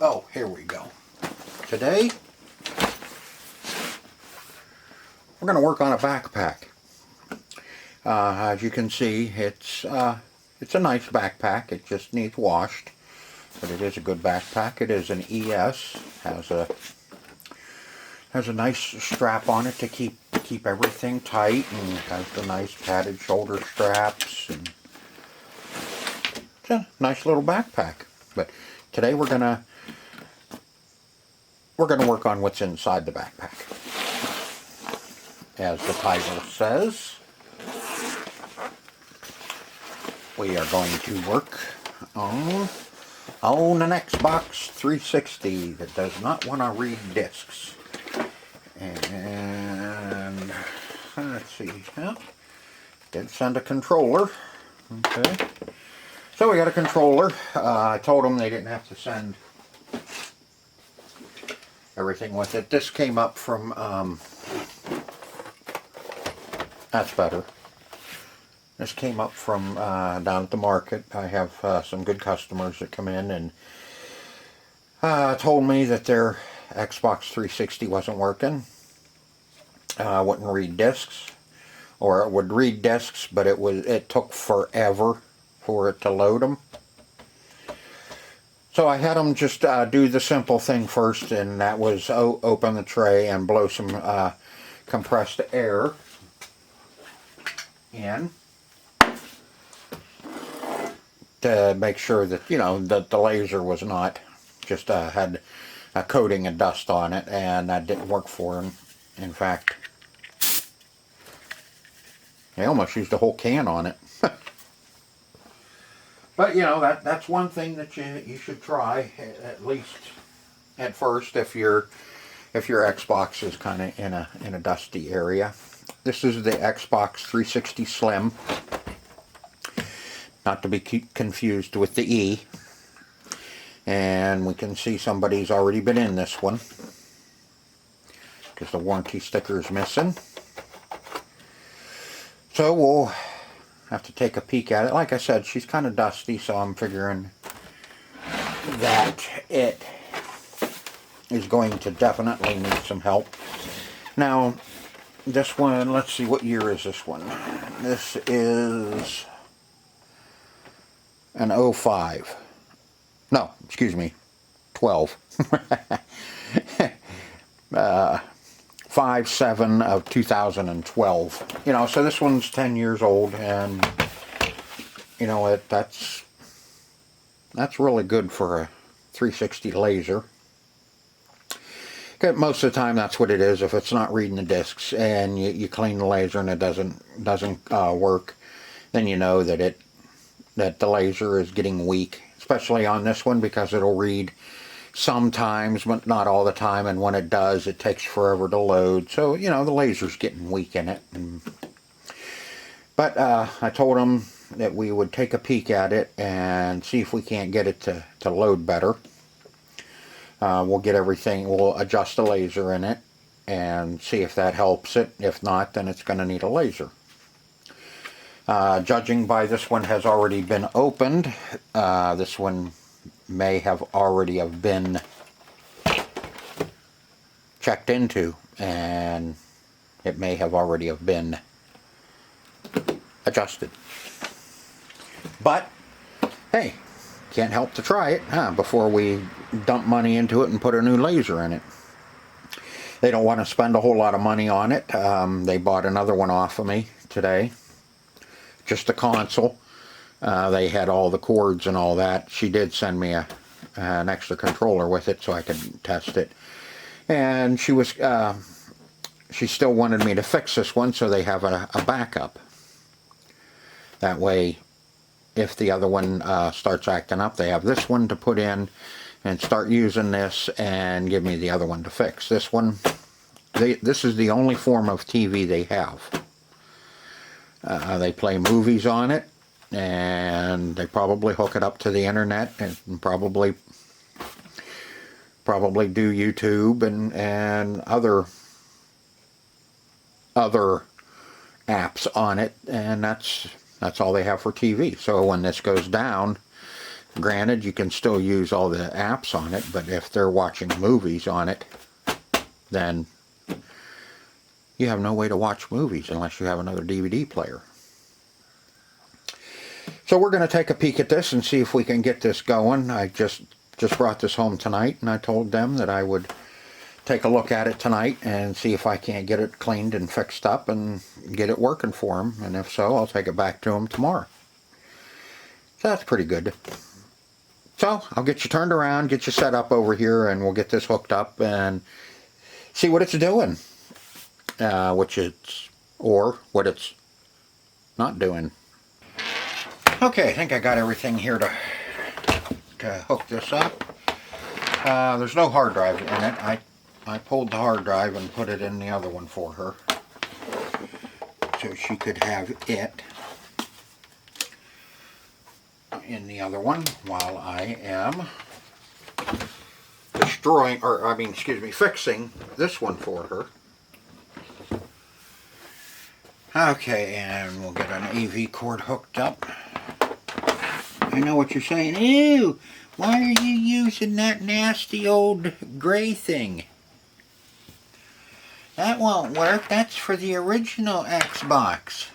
Oh, here we go. Today, we're going to work on a backpack. As you can see, it's a nice backpack. It just needs washed, but it is a good backpack. It is an ES. Has a nice strap on it to keep everything tight, and has the nice padded shoulder straps. And it's a nice little backpack. But today we're gonna work on what's inside the backpack. As the title says, we are going to work on an Xbox 360 that does not want to read discs. And let's see, did send a controller. Okay, so we got a controller. I told them they didn't have to send everything with it. This came up from that's better. This came up from down at the market. I have some good customers that come in and told me that their Xbox 360 wasn't working. Wouldn't read discs, or it would read discs, but it took forever for it to load them. So I had them just do the simple thing first, and that was open the tray and blow some compressed air in to make sure that, you know, that the laser was not just had a coating of dust on it, and that didn't work for him. In fact, they almost used a whole can on it. But you know, that's one thing that you should try, at least at first, if your Xbox is kind of in a dusty area. This is the Xbox 360 Slim, not to be confused with the E. And we can see somebody's already been in this one, because the warranty sticker is missing. So we'll have to take a peek at it. Like I said, she's kind of dusty, so I'm figuring that it is going to definitely need some help. Now, this one, let's see, what year is this one? This is an 05. No, excuse me, 12. 5/7 of 2012. You know, so this one's 10 years old, and you know that's really good for a 360 laser. Most of the time, that's what it is. If it's not reading the discs, and you clean the laser and it doesn't work, then you know that the laser is getting weak. Especially on this one, because it'll read sometimes, but not all the time, and when it does, it takes forever to load. So, you know, the laser's getting weak in it. But I told them that we would take a peek at it and see if we can't get it to load better. We'll adjust the laser in it and see if that helps it. If not, then it's going to need a laser. Judging by this one has already been opened, this one may have already have been checked into, and it may have already have been adjusted. But hey, can't help to try it, before we dump money into it and put a new laser in it. They don't want to spend a whole lot of money on it. They bought another one off of me today. Just a console. They had all the cords and all that. She did send me an extra controller with it so I could test it. And she still wanted me to fix this one, so they have a backup. That way, if the other one starts acting up, they have this one to put in and start using this and give me the other one to fix. This one, this is the only form of TV they have. They play movies on it, and they probably hook it up to the internet and probably do YouTube and other apps on it, and that's all they have for TV. So when this goes down, Granted, you can still use all the apps on it, but if they're watching movies on it, then you have no way to watch movies unless you have another DVD player. So we're going to take a peek at this and see if we can get this going. I just brought this home tonight, and I told them that I would take a look at it tonight and see if I can't get it cleaned and fixed up and get it working for them. And if so, I'll take it back to them tomorrow. So that's pretty good. So I'll get you turned around, get you set up over here, and we'll get this hooked up and see what it's doing. What it's not doing. Okay, I think I got everything here to hook this up. There's no hard drive in it. I pulled the hard drive and put it in the other one for her, so she could have it in the other one while I am fixing this one for her. Okay, and we'll get an AV cord hooked up. I know what you're saying. Ew, why are you using that nasty old gray thing? That won't work. That's for the original Xbox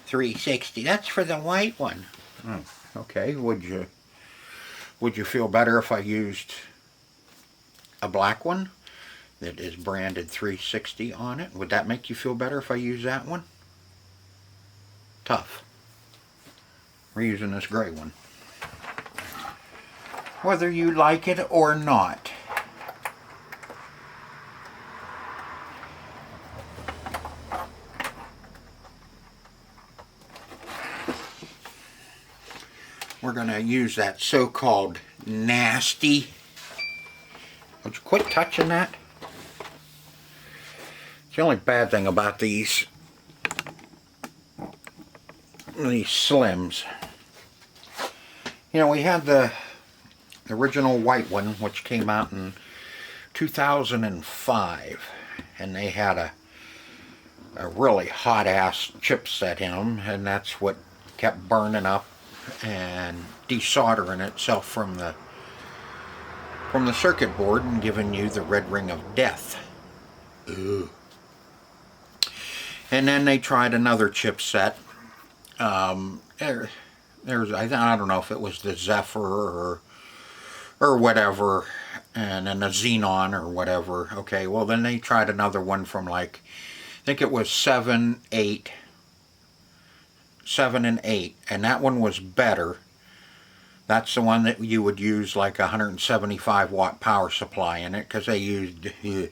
360. That's for the white one. Oh, okay. Would you feel better if I used a black one that is branded 360 on it? Would that make you feel better if I use that one? Tough. We're using this gray one, whether you like it or not. We're going to use that so-called nasty. Would you quit touching that? It's the only bad thing about these Slims. You know, we had the original white one, which came out in 2005, and they had a really hot-ass chipset in them, and that's what kept burning up and desoldering itself from the circuit board and giving you the red ring of death. Ooh. And then they tried another chipset. There's I don't know if it was the Zephyr or whatever, and then a Xenon or whatever. Okay, well then they tried another one from, like, I think it was 7 and 8, and that one was better. That's the one that you would use like a 175 watt power supply in it, because they used, you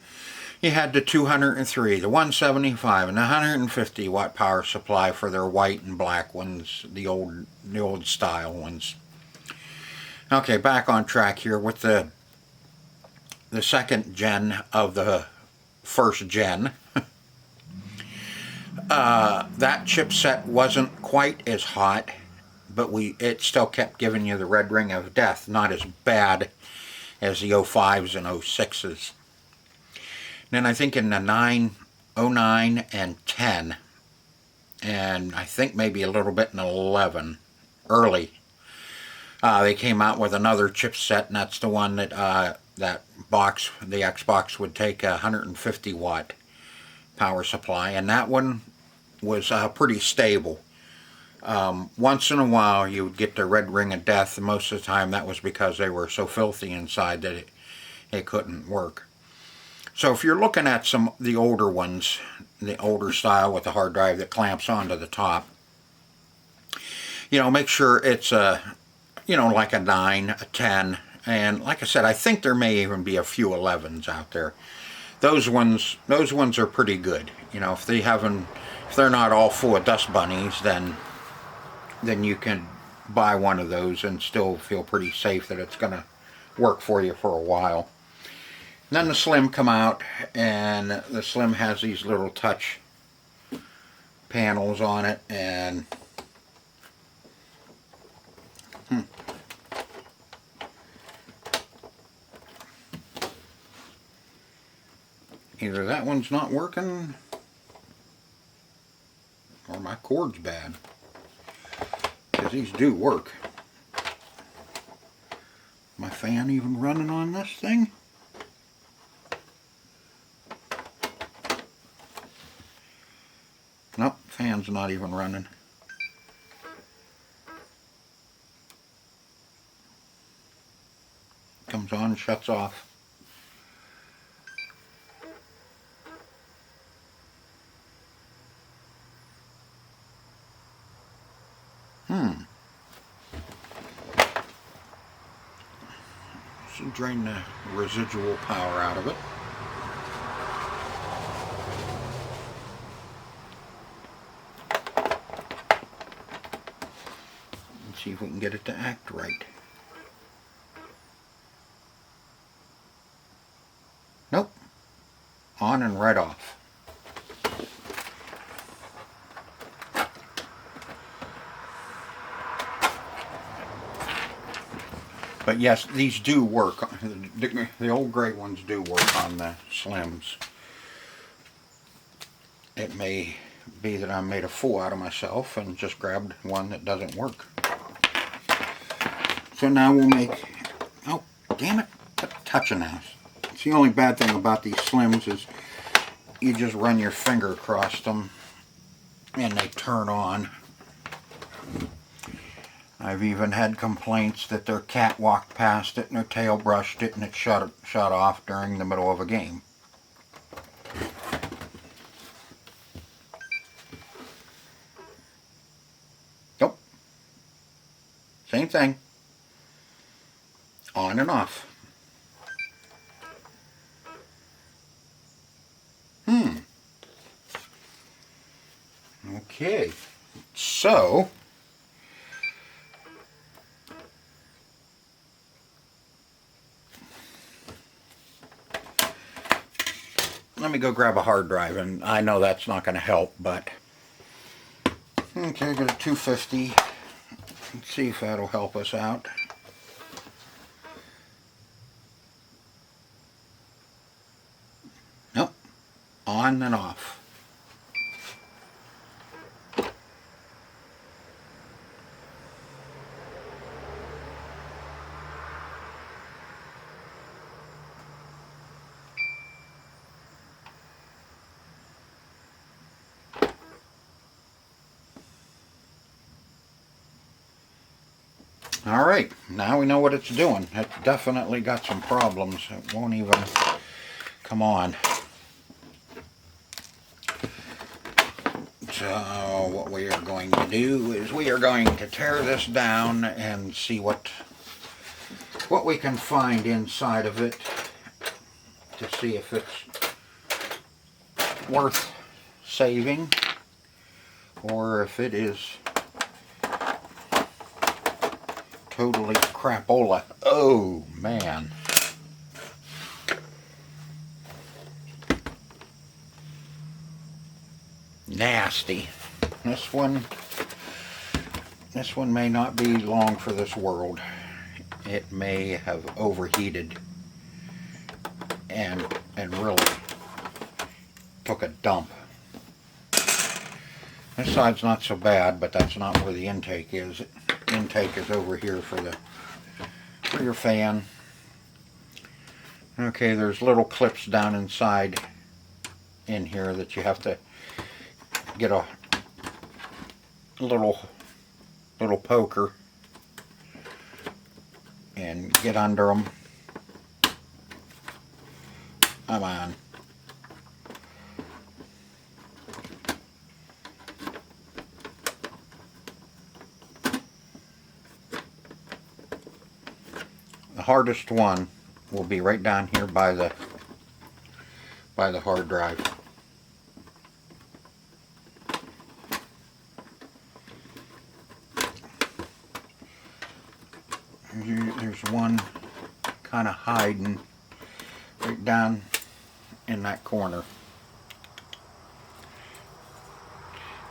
had the 203, the 175, and the 150 watt power supply for their white and black ones, the old style ones. Okay, back on track here with the second gen of the first gen. That chipset wasn't quite as hot, but it still kept giving you the red ring of death. Not as bad as the 05s and 06s. Then I think in the 09 and 10, and I think maybe a little bit in 11, early, they came out with another chipset, and that's the one that the Xbox would take a 150 watt power supply, and that one was pretty stable. Once in a while you would get the red ring of death, and most of the time that was because they were so filthy inside that it couldn't work. So if you're looking at the older ones, the older style with the hard drive that clamps onto the top, you know, make sure it's like a 9, a 10, and like I said, I think there may even be a few 11s out there. Those ones are pretty good. You know, if they're not all full of dust bunnies, then you can buy one of those and still feel pretty safe that it's going to work for you for a while. And then the Slim come out, and the Slim has these little touch panels on it, and either that one's not working or my cord's bad. because these do work. My fan even running on this thing? Nope, fan's not even running. Comes on, shuts off. Should drain the residual power out of it. Let's see if we can get it to act right. Nope. On and right off. But yes, these do work. The old gray ones do work on the Slims. It may be that I made a fool out of myself and just grabbed one that doesn't work. So now we'll make... Oh, damn it. Quit touching that. It's the only bad thing about these Slims is you just run your finger across them and they turn on. I've even had complaints that their cat walked past it and their tail brushed it and it shut off during the middle of a game. Nope. Same thing. On and off. Okay. So... let me go grab a hard drive, and I know that's not going to help, but... Okay, I got a 250. Let's see if that'll help us out. Nope. On and off. Alright, now we know what it's doing. It's definitely got some problems. It won't even come on. So what we are going to do is we are going to tear this down and see what we can find inside of it to see if it's worth saving or if it is totally crapola. Oh man. Nasty. This one may not be long for this world. It may have overheated and really took a dump. This side's not so bad, but that's not where the intake is. Intake is over here for your fan. Okay, there's little clips down inside in here that you have to get a little poker and get under them. Come on. The hardest one will be right down here by the hard drive. There's one kind of hiding right down in that corner.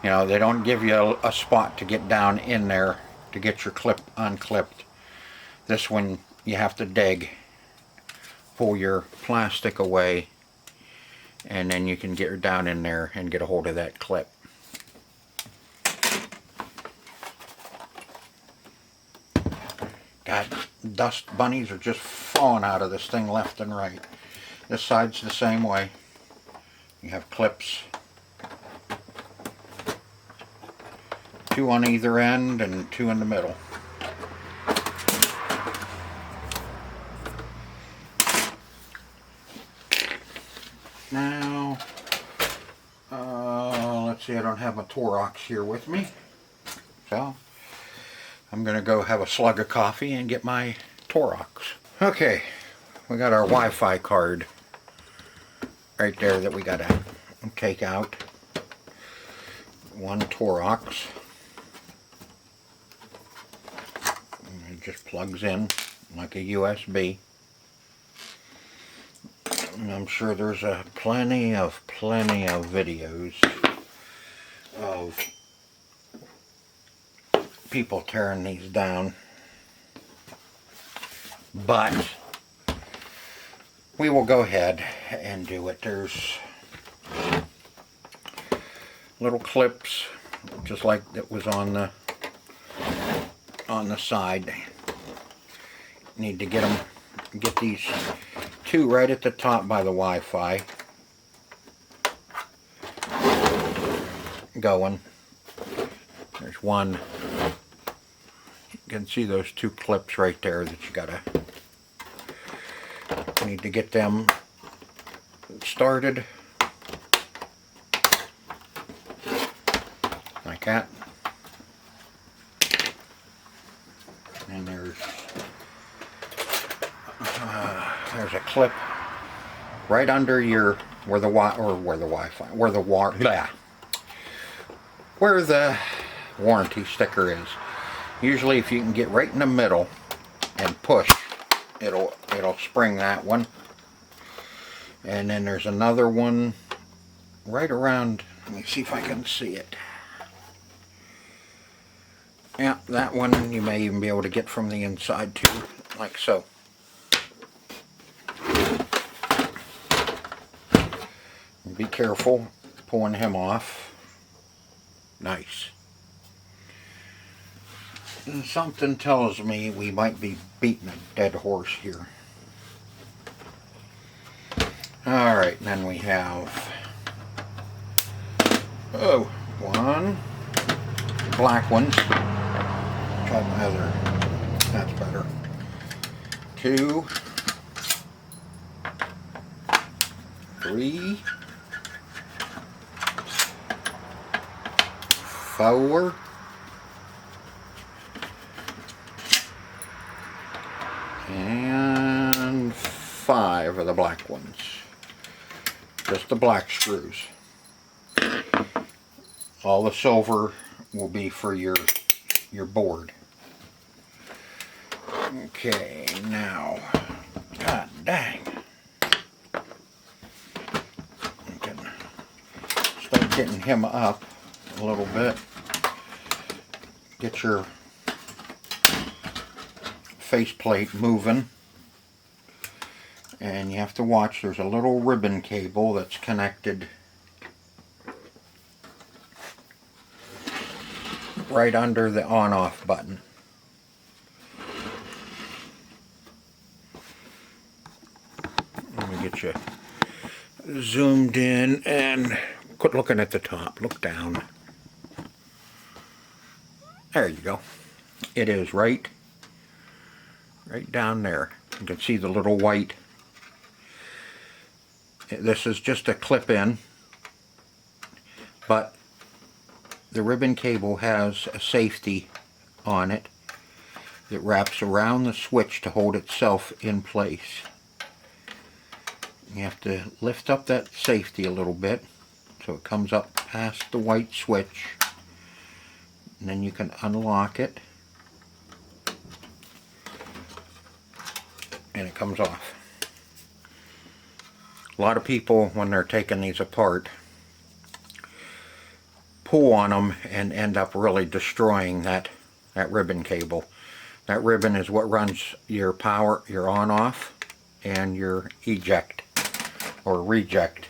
You know, they don't give you a spot to get down in there to get your clip unclipped. This one you have to dig, pull your plastic away, and then you can get down in there and get a hold of that clip. God, dust bunnies are just falling out of this thing left and right. This side's the same way. You have clips, 2 on either end and 2 in the middle. Now, let's see, I don't have my Torox here with me, so I'm going to go have a slug of coffee and get my Torox. Okay, we got our Wi-Fi card right there that we got to take out. One Torox. And it just plugs in like a USB. And I'm sure there's plenty of videos of people tearing these down, but we will go ahead and do it. There's little clips just like that was on the side. Need to get these 2 right at the top by the Wi-Fi going. There's one. You can see those 2 clips right there that you gotta need to get them started like that. And there's a clip right under where the warranty sticker is. Usually if you can get right in the middle and push, it'll spring that one. And then there's another one right around, let me see if I can see it. Yeah, that one you may even be able to get from the inside too, like so. Be careful pulling him off. Nice. And something tells me we might be beating a dead horse here. Alright, then we have one black one. Try the other. That's better. 2, 3, 4, and 5 of the black ones. Just the black screws. All the silver will be for your board. Okay, now, god dang. You can start getting him up a little bit. Get your faceplate moving. And you have to watch, there's a little ribbon cable that's connected right under the on-off button. Let me get you zoomed in and quit looking at the top. Look down. There you go. It is right down there. You can see the little white. This is just a clip-in, but the ribbon cable has a safety on it that wraps around the switch to hold itself in place. You have to lift up that safety a little bit so it comes up past the white switch, and then you can unlock it and it comes off. A lot of people, when they're taking these apart, pull on them and end up really destroying that ribbon cable. That ribbon is what runs your power, your on-off, and your eject or reject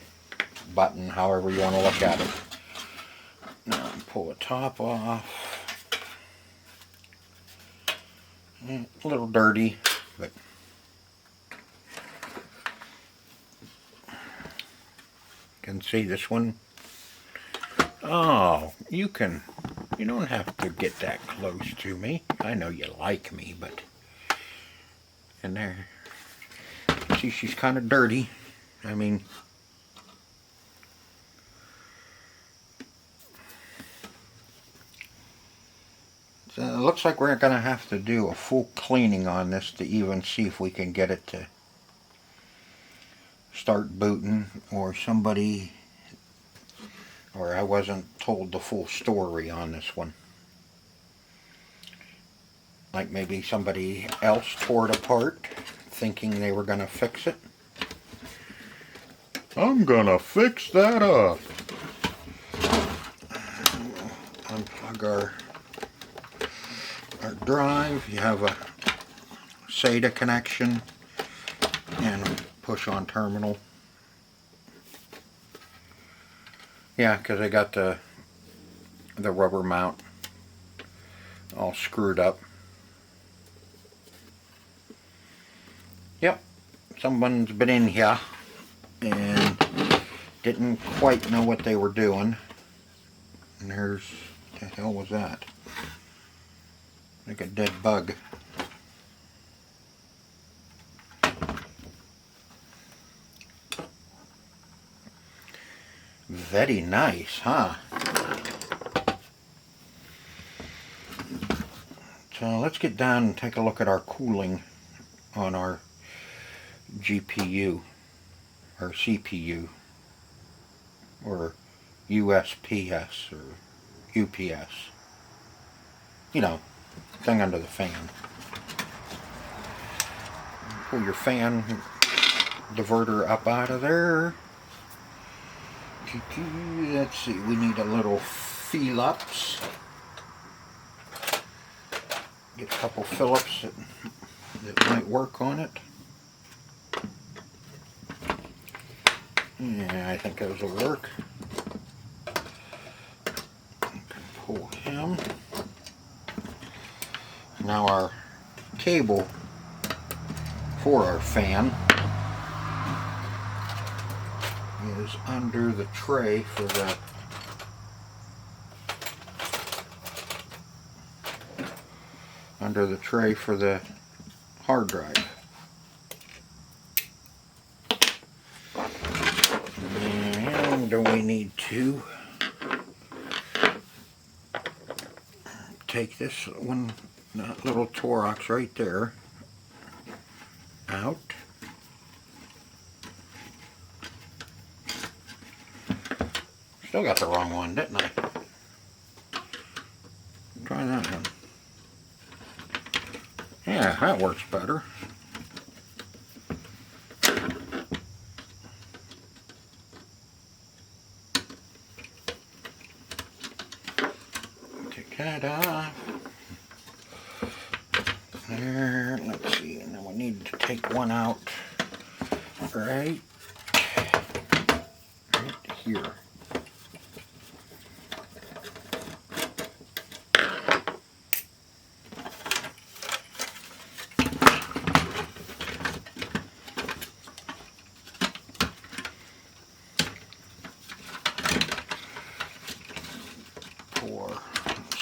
button, however you want to look at it. Now pull the top off. A little dirty, but you can see this one. Oh, you don't have to get that close to me. I know you like me, but, and there, see, she's kind of dirty. I mean, so it looks like we're going to have to do a full cleaning on this to even see if we can get it to start booting, or somebody, or I wasn't told the full story on this one. Like maybe somebody else tore it apart thinking they were going to fix it. I'm gonna fix that up. Unplug our drive. You have a SATA connection and a push on terminal. Yeah, because I got the rubber mount all screwed up. Yep, someone's been in here and didn't quite know what they were doing. And there's, what the hell was that? Like a dead bug. Very nice, huh? So let's get down and take a look at our cooling on our GPU or CPU or USPS or UPS. You know, thing under the fan. Pull your fan diverter up out of there. Let's see, we need a little Phillips. Get a couple Phillips that might work on it. Yeah, I think those will work. Pull him. Now our cable for our fan is under the tray for the hard drive. And we need to take this one, that little Torx right there, out. Still got the wrong one, didn't I? Try that one. Yeah, that works better. Take that off. There, let's see, and then we need to take one out right here.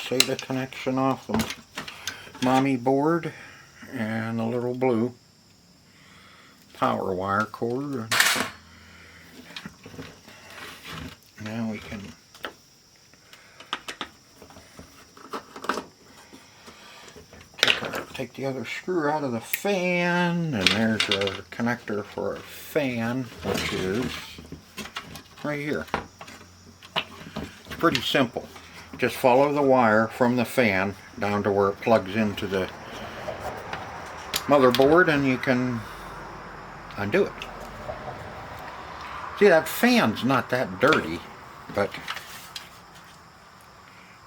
SATA connection off the mommy board and the little blue power wire cord. Now we can take the other screw out of the fan, and there's our connector for our fan, which is right here. It's pretty simple. Just follow the wire from the fan down to where it plugs into the motherboard and you can undo it. See, that fan's not that dirty, but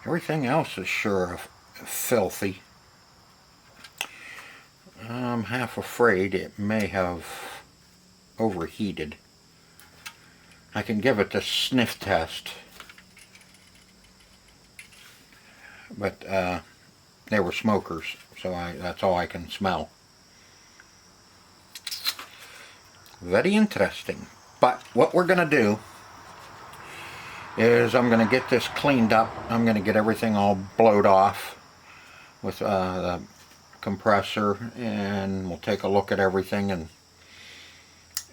everything else is sure filthy. I'm half afraid it may have overheated. I can give it the sniff test. But they were smokers, so that's all I can smell. Very interesting. But what we're going to do is I'm going to get this cleaned up. I'm going to get everything all blowed off with the compressor, and we'll take a look at everything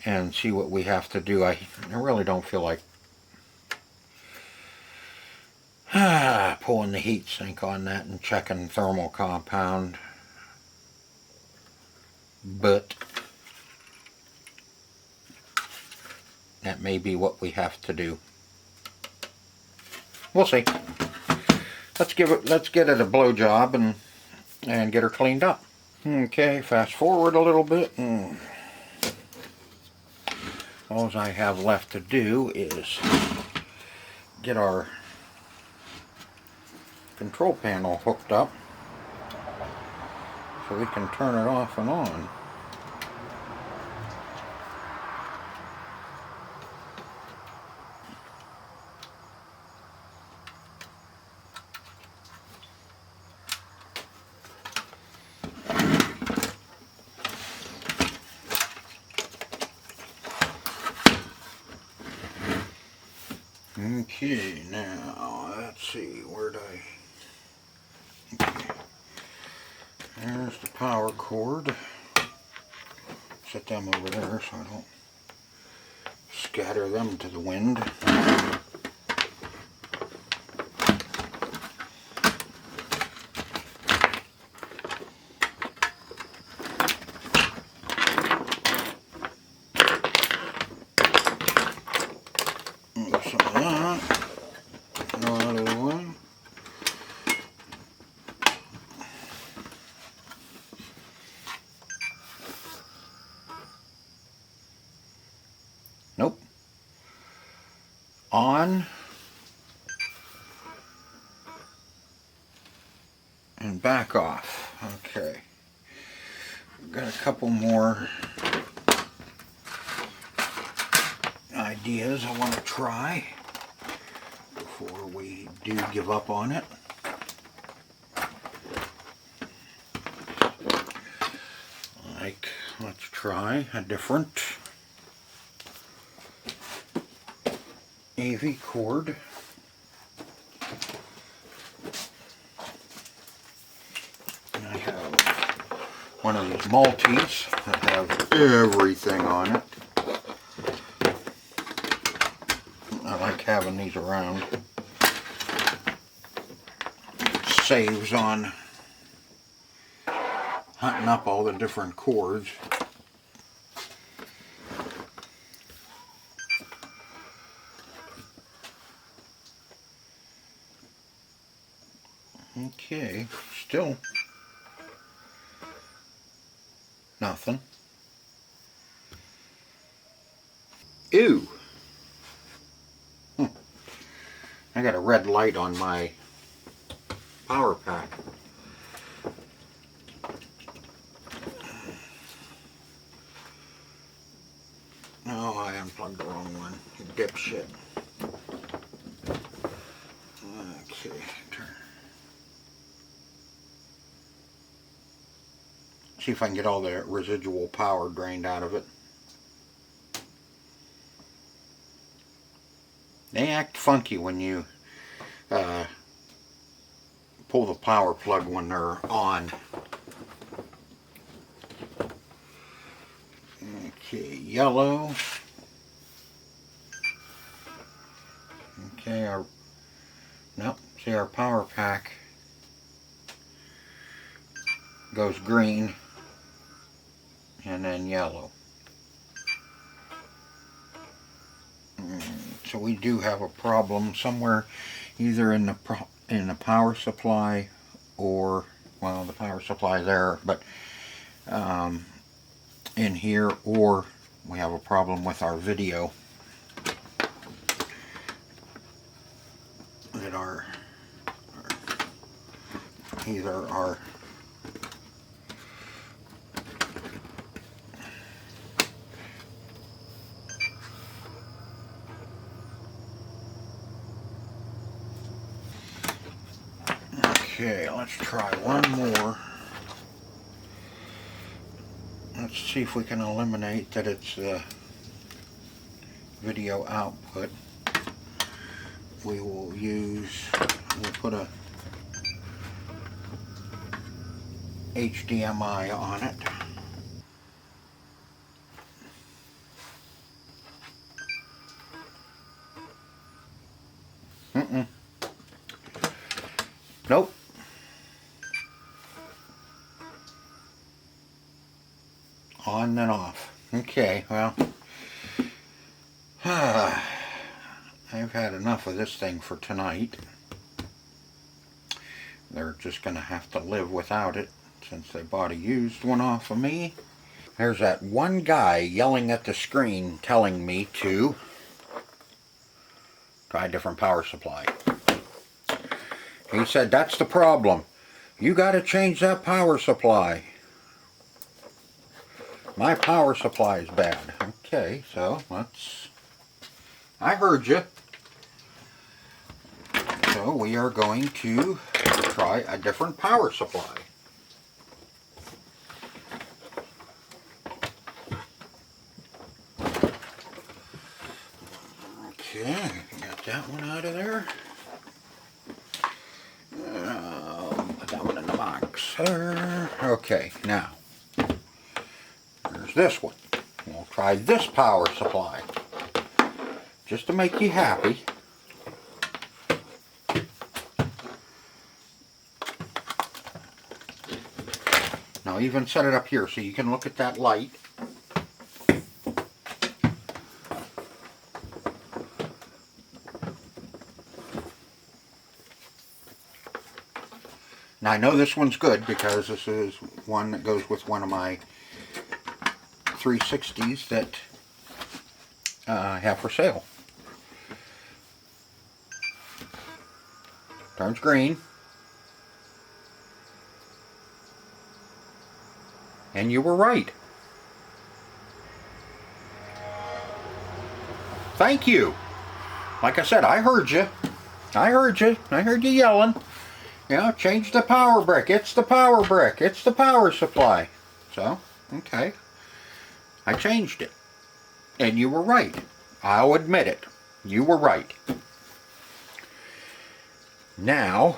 and see what we have to do. I really don't feel like pulling the heat sink on that and checking thermal compound, but that may be what we have to do. We'll see. Let's get it a blow job and get her cleaned up. Okay, fast forward a little bit, and all I have left to do is get our control panel hooked up so we can turn it off and on. Okay, now let's see, where'd I... Okay. There's the power cord. Set them over there so I don't scatter them to the wind. Nope. On and back off. Okay. We've got a couple more ideas I want to try before we do give up on it. Like, let's try a different AV cord. And I have one of these multis that have everything on it. I like having these around. Saves on hunting up all the different cords. Okay, still nothing. Ew. I got a red light on my power pack. No, I unplugged the wrong one. You dipshit. Okay, turn. See if I can get all the residual power drained out of it. They act funky when you pull the power plug when they're on. Okay, yellow. Okay, nope, see our power pack goes green and then yellow. So we do have a problem somewhere, either in the power supply, or, well, the power supply there, but in here, or we have a problem with our video. That either our Okay, let's try one more. Let's see if we can eliminate that it's the video output. We will we'll put a HDMI on it. Nope. On and off. Okay, well, I've had enough of this thing for tonight. They're just going to have to live without it since they bought a used one off of me. There's that one guy yelling at the screen telling me to try a different power supply. He said, that's the problem. You got to change that power supply. My power supply is bad. Okay, so let's... I heard you. So we are going to try a different power supply. Okay, got that one out of there. Put that one in the box. Okay, now there's this one. We'll try this power supply just to make you happy. Now even set it up here so you can look at that light. Now I know this one's good because this is one that goes with one of my 360s that I have for sale. Turns green. And you were right. Thank you. Like I said, I heard you. I heard you. I heard you yelling. You know, change the power brick. It's the power brick. It's the power supply. So, okay. I changed it. And you were right. I'll admit it. You were right. Now,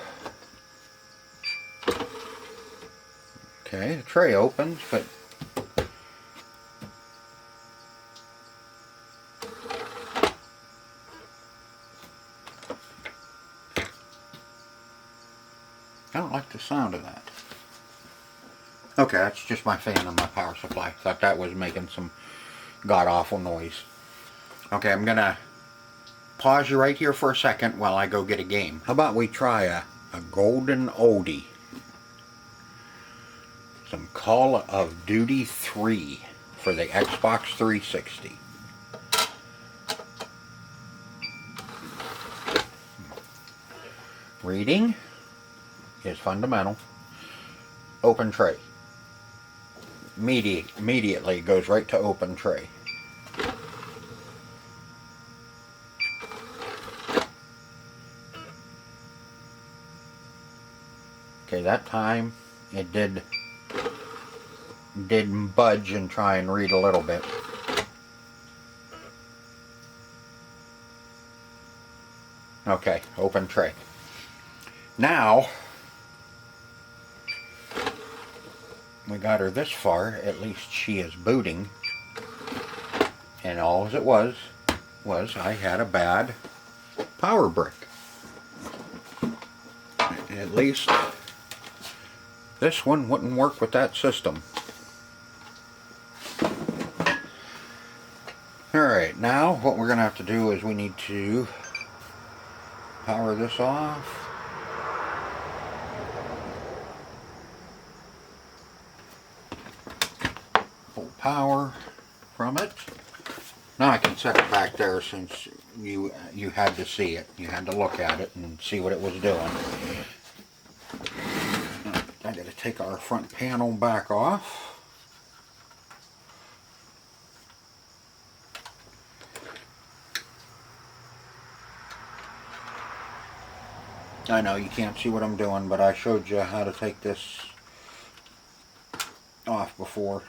okay, the tray opens, but I don't like the sound of that. Okay, that's just my fan on my power supply. Thought that was making some god-awful noise. Okay, I'm gonna pause you right here for a second while I go get a game. How about we try a golden oldie? Some Call of Duty 3 for the Xbox 360. Reading is fundamental. Open tray. Immediately goes right to open tray. Okay, that time it did budge and try and read a little bit. Okay, open tray. Now we got her this far, at least she is booting, and all it was I had a bad power brick. At least this one wouldn't work with that system. Alright, now what we're going to have to do is we need to power this off. Pull power from it. Now I can set it back there since you had to see it. You had to look at it and see what it was doing. I got to take our front panel back off. I know you can't see what I'm doing, but I showed you how to take this off before.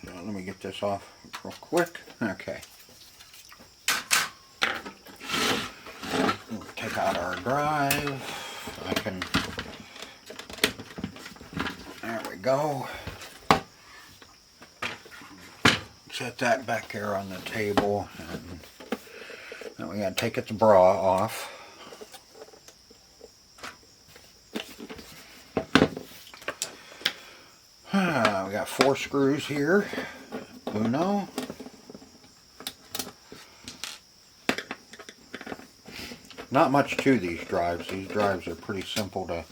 So let me get this off real quick. Okay. Take out our drive. I can. There we go. Set that back here on the table, and then we gotta take its bra off. We got 4 screws here. Uno. Not much to these drives. These drives are pretty simple to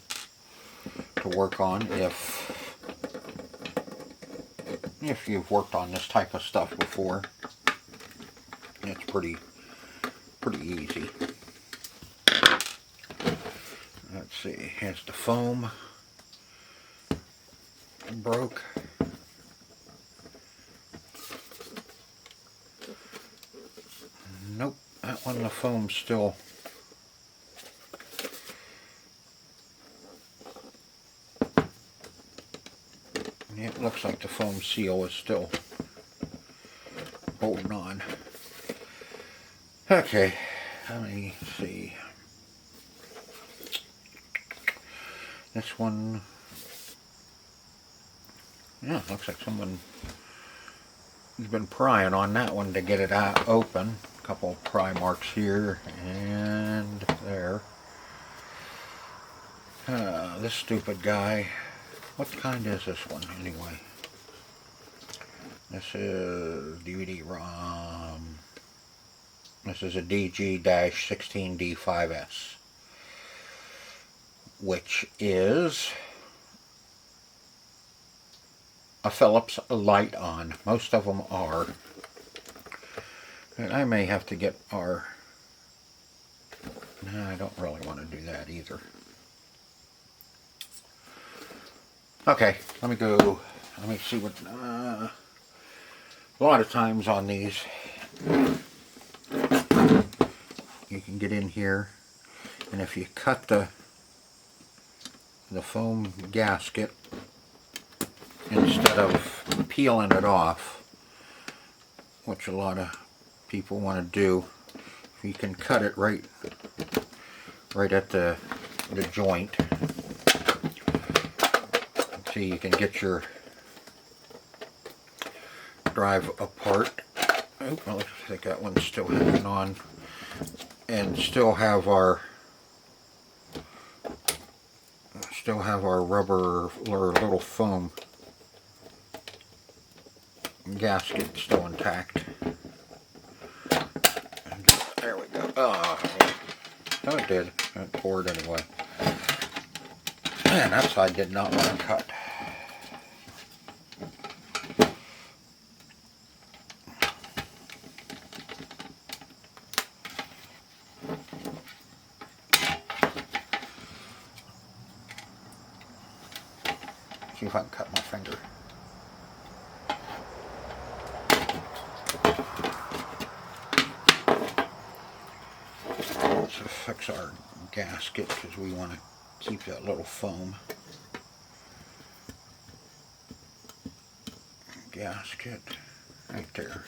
work on if you've worked on this type of stuff before. It's pretty easy. Let's see. Here's the foam. Broke. Nope, that one the foam's still. It looks like the foam seal is still holding on. Okay, let me see. This one, yeah, looks like someone has been prying on that one to get it out open. A couple of pry marks here and there. This stupid guy. What kind is this one anyway? This is DVD-ROM. This is a DG-16D5S, which is a Phillips light on. Most of them are. And I may have to get our... No, I don't really want to do that either. Okay, let me go. Let me see what... a lot of times on these, you can get in here, and if you cut the foam gasket, instead of peeling it off, which a lot of people want to do, you can cut it right at the joint. See, you can get your drive apart. Oh, I think that one's still hanging on, and still have our rubber or little foam gasket still intact. And there we go. Oh, it did. It poured anyway. Man, that side did not want to cut. See if I can cut my finger. Let's fix our gasket because we want to keep that little foam gasket right there.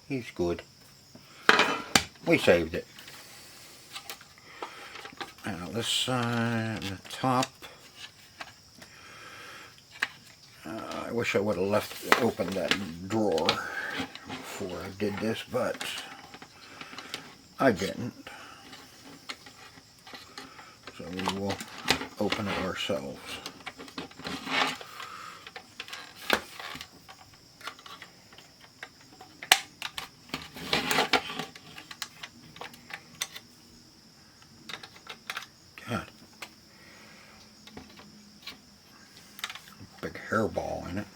He's good. We saved it. Now this side, the top. I wish I would have opened that drawer before I did this, but I didn't. So we will open it ourselves. God. Big hairball in it.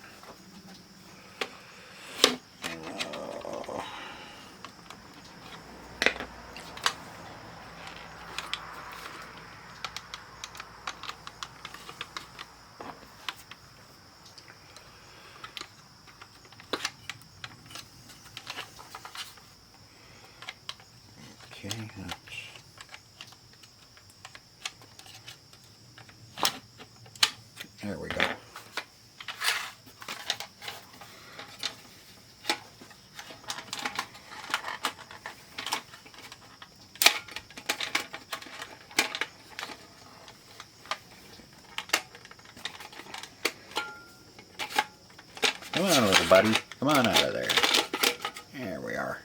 Okay, there we go. Come on, little buddy. Come on out of there. There we are.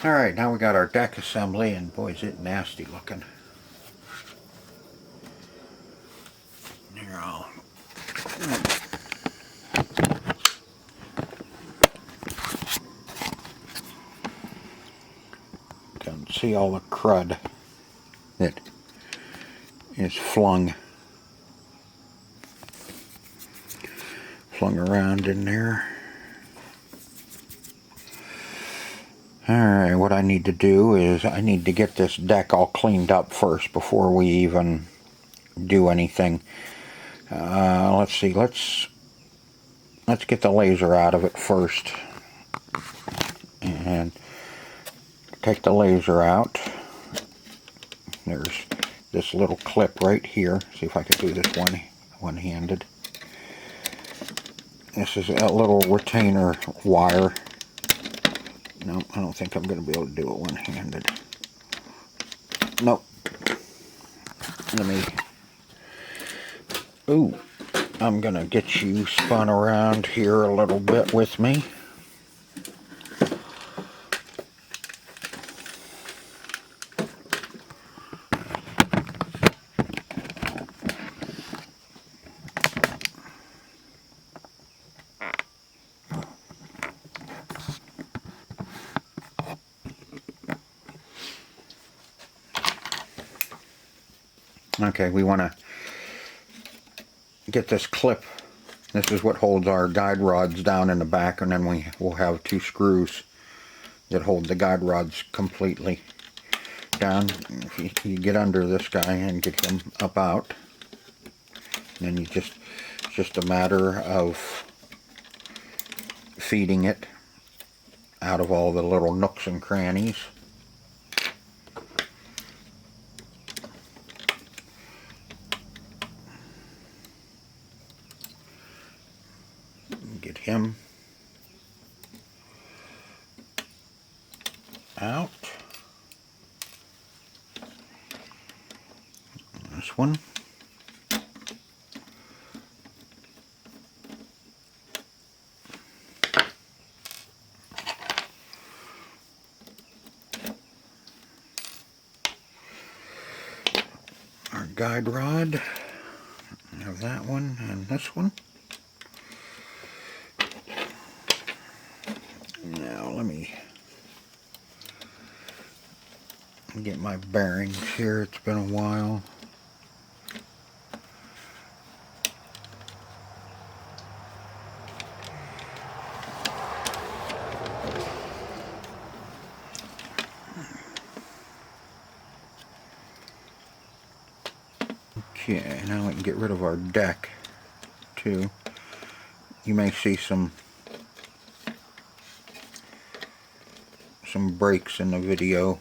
Alright, now we got our deck assembly, and boy, is it nasty looking. Here, I'll... Can see all the crud that is flung around in there. Alright, what I need to do is I need to get this deck all cleaned up first before we even do anything. Let's see, let's get the laser out of it first. And take the laser out. There's this little clip right here. See if I can do this one-handed. This is a little retainer wire. No, I don't think I'm going to be able to do it one-handed. Nope. Let me... Ooh, I'm going to get you spun around here a little bit with me. Okay, we want to get this clip. This is what holds our guide rods down in the back, and then we'll have two screws that hold the guide rods completely down. If you get under this guy and get him up out, then it's just a matter of feeding it out of all the little nooks and crannies. Get him out. This one. Our guide rod. We have that one and this one. Now let me get my bearings here. It's been a while. Okay, now we can get rid of our deck too. You may see some breaks in the video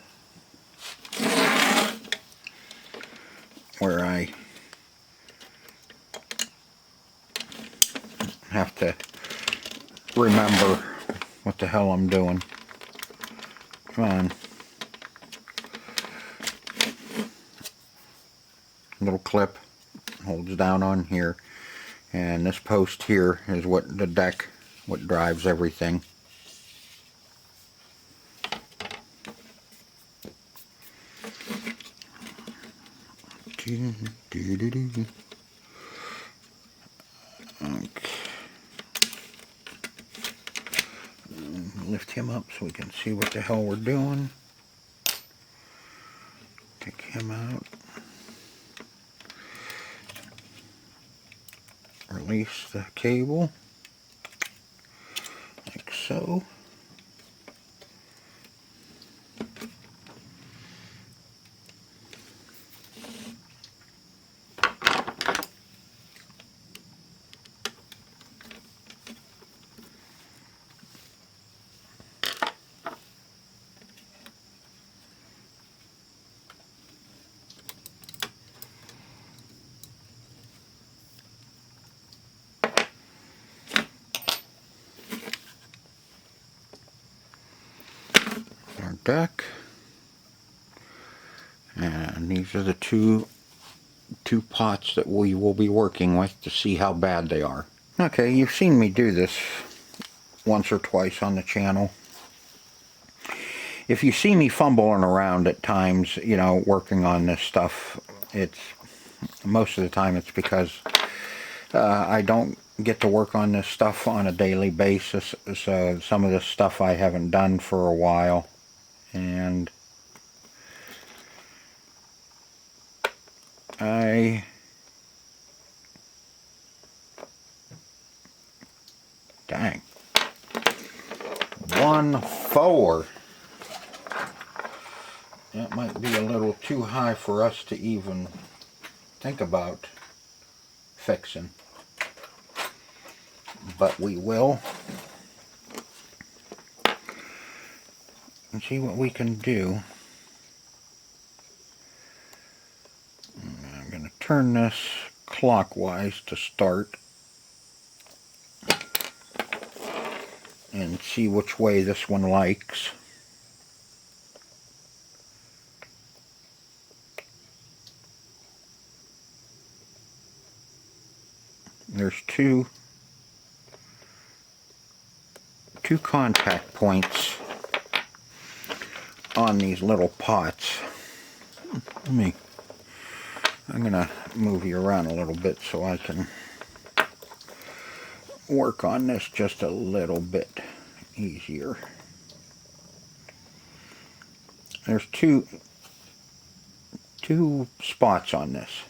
where I have to remember what the hell I'm doing. Come on. Little clip holds down on here, and this post here is what the deck, what drives everything. Okay. Lift him up so we can see what the hell we're doing. Take him out. Release the cable like so. deck. And these are the two pots that we will be working with to see how bad they are. Okay, you've seen me do this once or twice on the channel. If you see me fumbling around at times, you know, working on this stuff, it's most of the time it's because I don't get to work on this stuff on a daily basis. So some of this stuff I haven't done for a while, and dang, 1.4. That might be a little too high for us to even think about fixing, but we will, and see what we can do. I'm going to turn this clockwise to start and see which way this one likes. There's two contact points on these little pots. I'm gonna move you around a little bit so I can work on this just a little bit easier. There's two spots on this.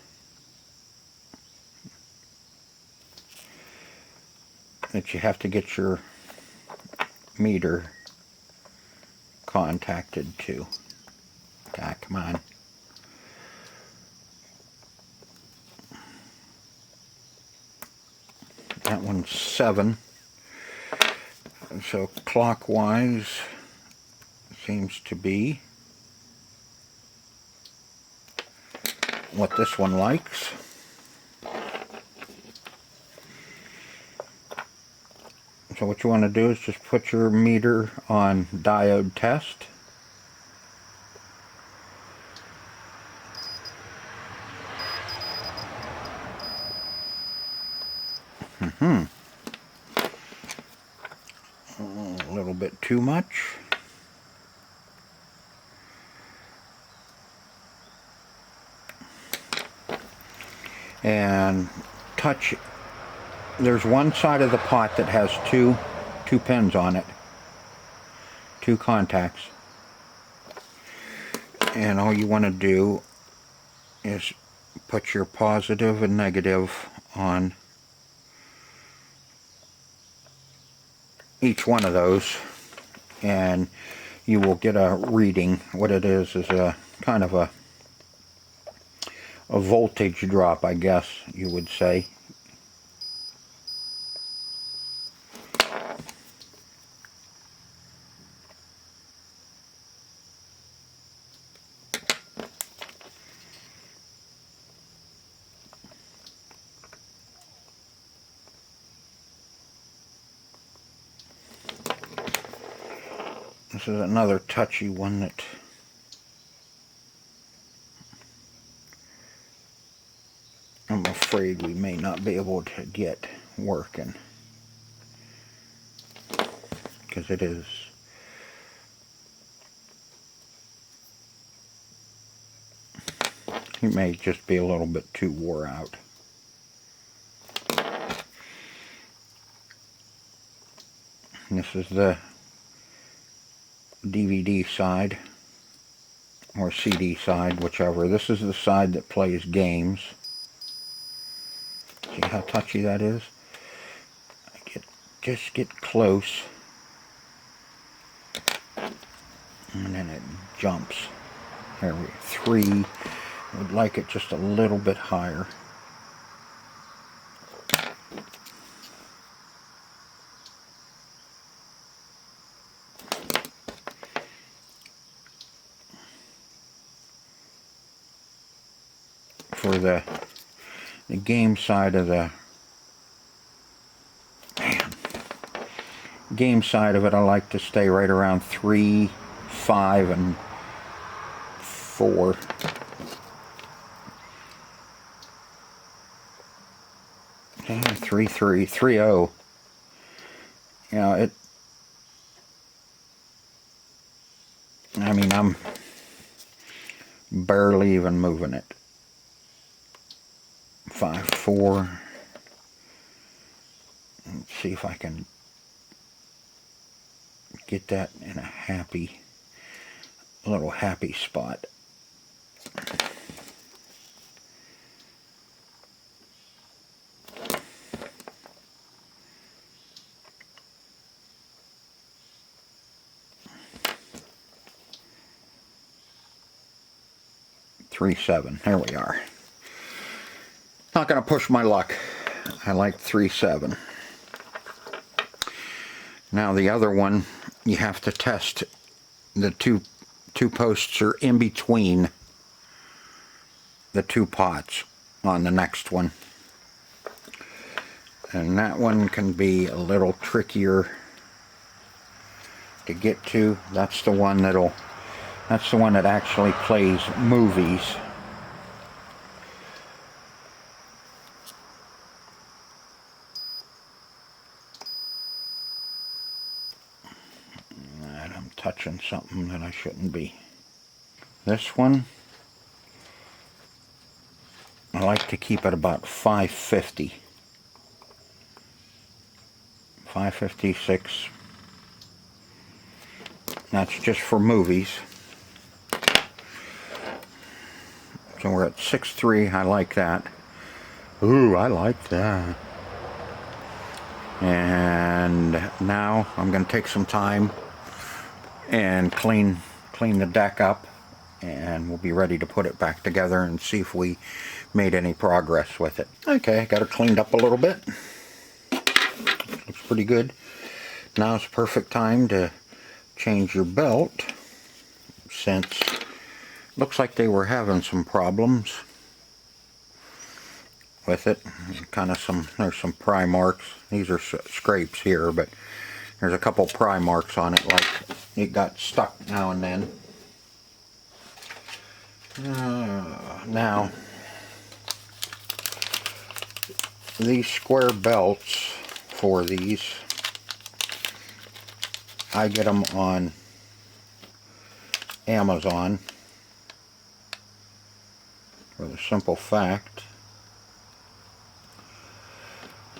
That you have to get your meter contacted to. Ah, come on. That one's 7. So clockwise seems to be what this one likes. So what you want to do is just put your meter on diode test. A little bit too much. And touch. There's one side of the pot that has two pins on it, 2 contacts, and all you want to do is put your positive and negative on each one of those, and you will get a reading. What it is a kind of a voltage drop, I guess you would say. This is another touchy one that I'm afraid we may not be able to get working, because it may just be a little bit too wore out. And this is the DVD side, or CD side, whichever. This is the side that plays games. See how touchy that is? Just get close, and then it jumps. There we go. 3. Would like it just a little bit higher. For the game side of the game side of it, I like to stay right around 3, 5 and 4. Okay, 3 3 3 0. You know, I mean, I'm barely even moving it. 5 4. Let's see if I can get that in a little happy spot. Three 7. There we are. Not going to push my luck. I like 3 7. Now the other one, you have to test the two posts are in between the 2 pots on the next one, and that one can be a little trickier to get to. That's the one that actually plays movies. And I'm touching something that I shouldn't be. This one, I like to keep it about 550. 556. That's just for movies. So we're at 6.3. I like that. Ooh, I like that. And now I'm going to take some time and clean the deck up, and we'll be ready to put it back together and see if we made any progress with it. Okay, got it cleaned up a little bit. Looks pretty good. Now it's a perfect time to change your belt, since looks like they were having some problems with it. There's some pry marks. These are scrapes here, but there's a couple pry marks on it, like it got stuck now and then. Now these square belts for these, I get them on Amazon for the simple fact.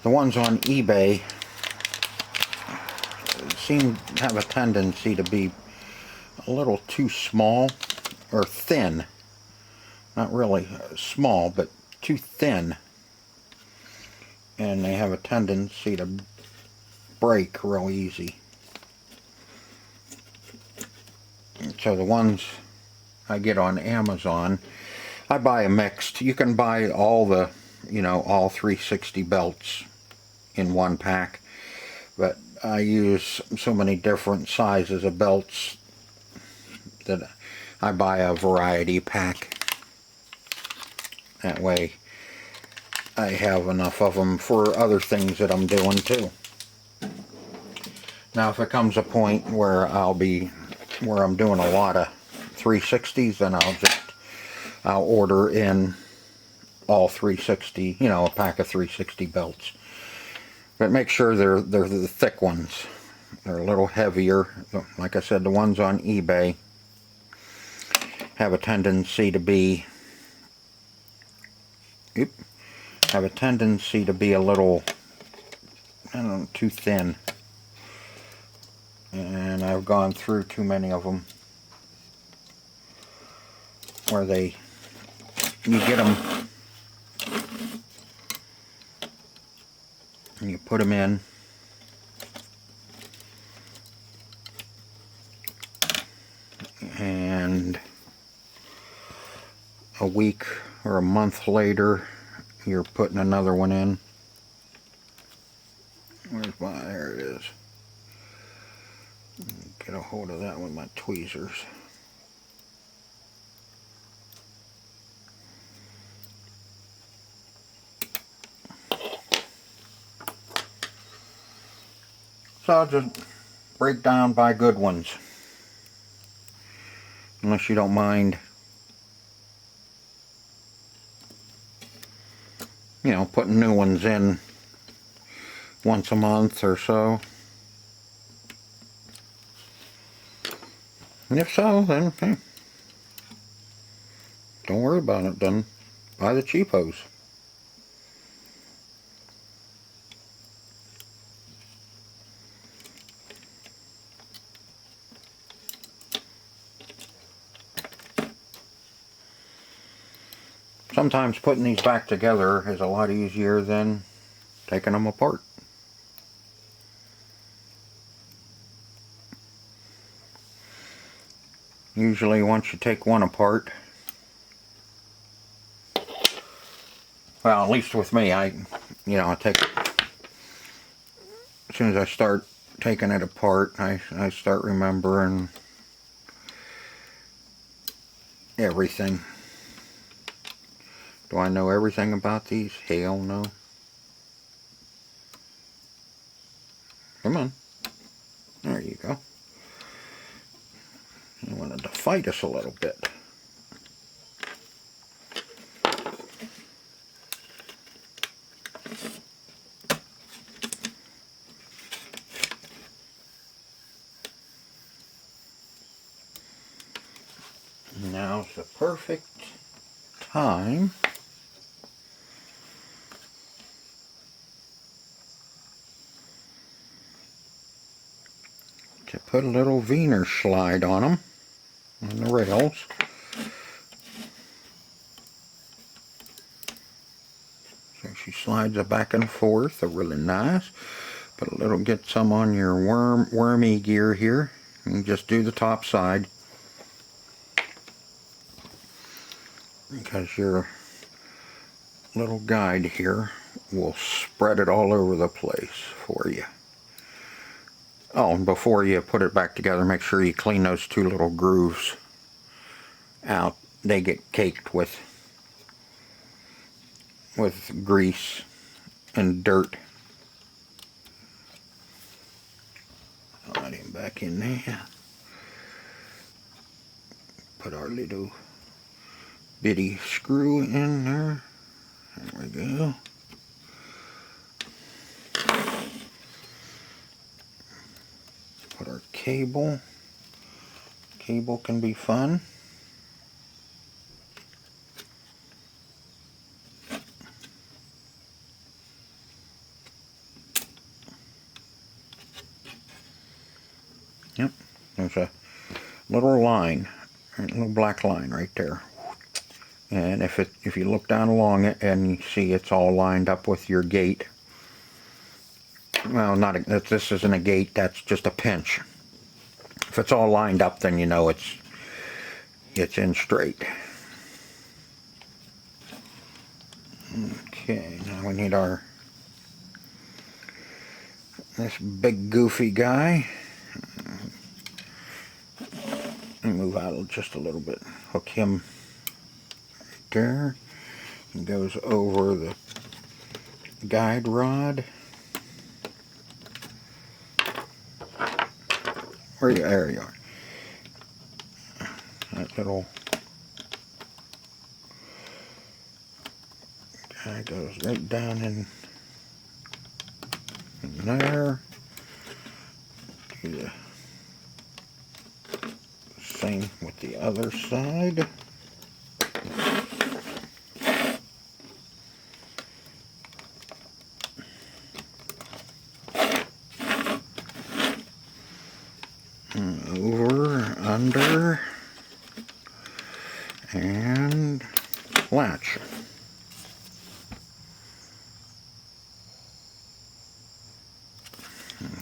The ones on eBay seem to have a tendency to be a little too small, or thin. Not really small, but too thin. And they have a tendency to break real easy. So the ones I get on Amazon, I buy a mixed. You can buy all the, all 360 belts in one pack, but I use so many different sizes of belts that I buy a variety pack. That way I have enough of them for other things that I'm doing too. Now if it comes a point where I'm doing a lot of 360s, then I'll order in all 360, a pack of 360 belts. But make sure they're the thick ones. They're a little heavier. Like I said, the ones on eBay have a tendency to be a little, I don't know, too thin. And I've gone through too many of them where you get them and you put them in, and a week or a month later you're putting another one in. There it is. Get a hold of that with my tweezers. So I'll just break down, buy good ones. unless you don't mind, you know, putting new ones in once a month or so. And if so, then hey, don't worry about it, then buy the cheapos. Sometimes putting these back together is a lot easier than taking them apart. Usually once you take one apart, well, at least with me, I take, as soon as I start taking it apart, I start remembering everything. Do I know everything about these? Hell no. Come on. There you go. You wanted to fight us a little bit. Now's the perfect time to put a little Wiener slide on them, on the rails. So she slides it back and forth, really nice. Put a little, get some on your wormy gear here, and just do the top side, because your little guide here will spread it all over the place for you. Oh, and before you put it back together, make sure you clean those two little grooves out. They get caked with grease and dirt. Slide him back in there. Put our little bitty screw in there. There we go. Put our cable. Cable can be fun. Yep, there's a little line, a little black line right there. And if you look down along it and you see it's all lined up with your gate, well, this isn't a gate, that's just a pinch. If it's all lined up, then you know it's in straight. Okay, now we need this big goofy guy. Move out just a little bit. Hook him right there. He goes over the guide rod. There you are. That little guy goes right down in there. Do the same with the other side. Over, under, and latch.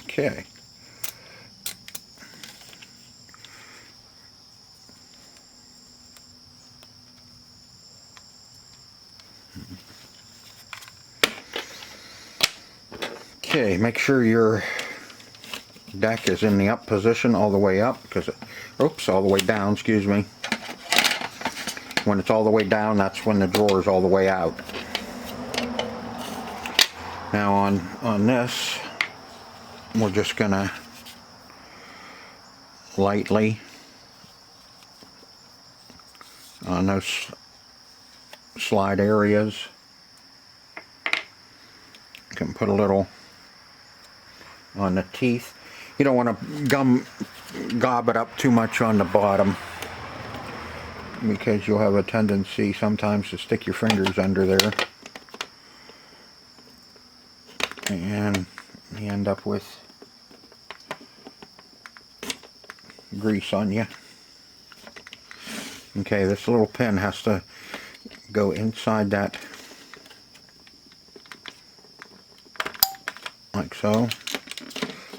Okay. Okay, make sure your deck is in the up position all the way up, because all the way down, excuse me. When it's all the way down, that's when the drawer is all the way out. Now on this, we're just gonna lightly on those slide areas. You can put a little on the teeth. You don't want to gob it up too much on the bottom, because you'll have a tendency sometimes to stick your fingers under there and you end up with grease on you. Okay, this little pin has to go inside that, like so.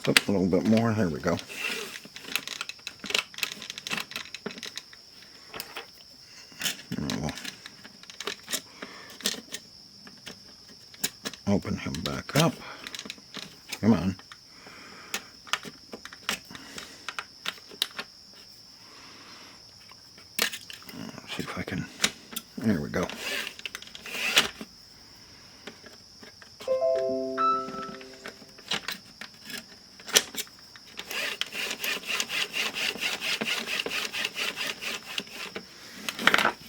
Oops, a little bit more. There we go. We'll open him back up. Come on. Let's see if I can. There we go.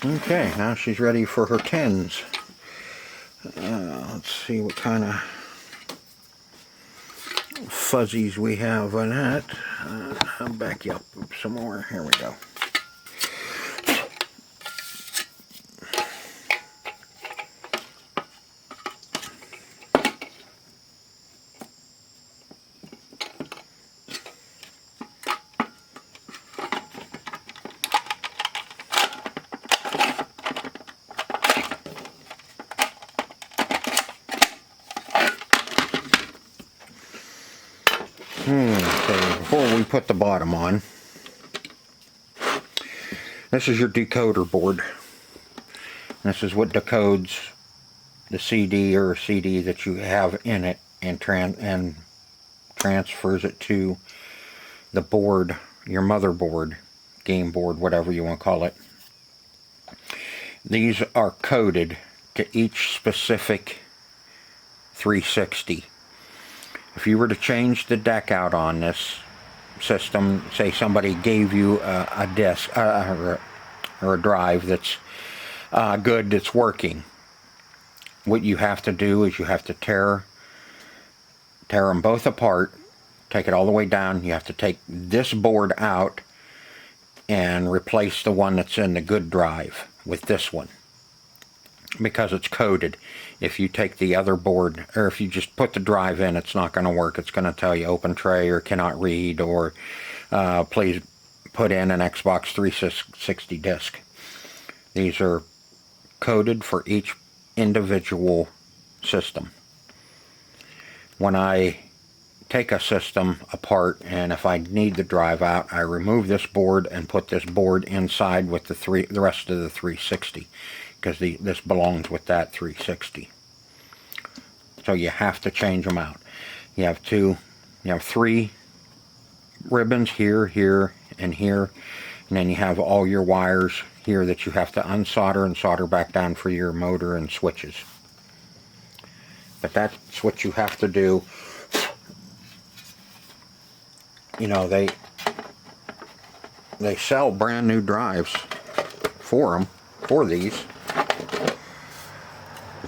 Okay, now she's ready for her 10s. Let's see what kind of fuzzies we have on that. I'll back you up some more. Here we go. Okay, before we put the bottom on, this is your decoder board. This is what decodes the CD or CD that you have in it and transfers it to the board, your motherboard, game board, whatever you want to call it. These are coded to each specific 360. If you were to change the deck out on this system, say somebody gave you a disk or a drive that's good, that's working, what you have to do is you have to tear them both apart, take it all the way down. You have to take this board out and replace the one that's in the good drive with this one, because it's coded. If you take the other board, or if you just put the drive in, it's not going to work. It's going to tell you open tray or cannot read, or please put in an Xbox 360 disc. These are coded for each individual system. When I take a system apart, and if I need the drive out, I remove this board and put this board inside with the rest of the 360, because this belongs with that 360. So you have to change them out. You have 3 ribbons here, here, and here, and then you have all your wires here that you have to unsolder and solder back down for your motor and switches. But that's what you have to do. You know, they sell brand new drives for these,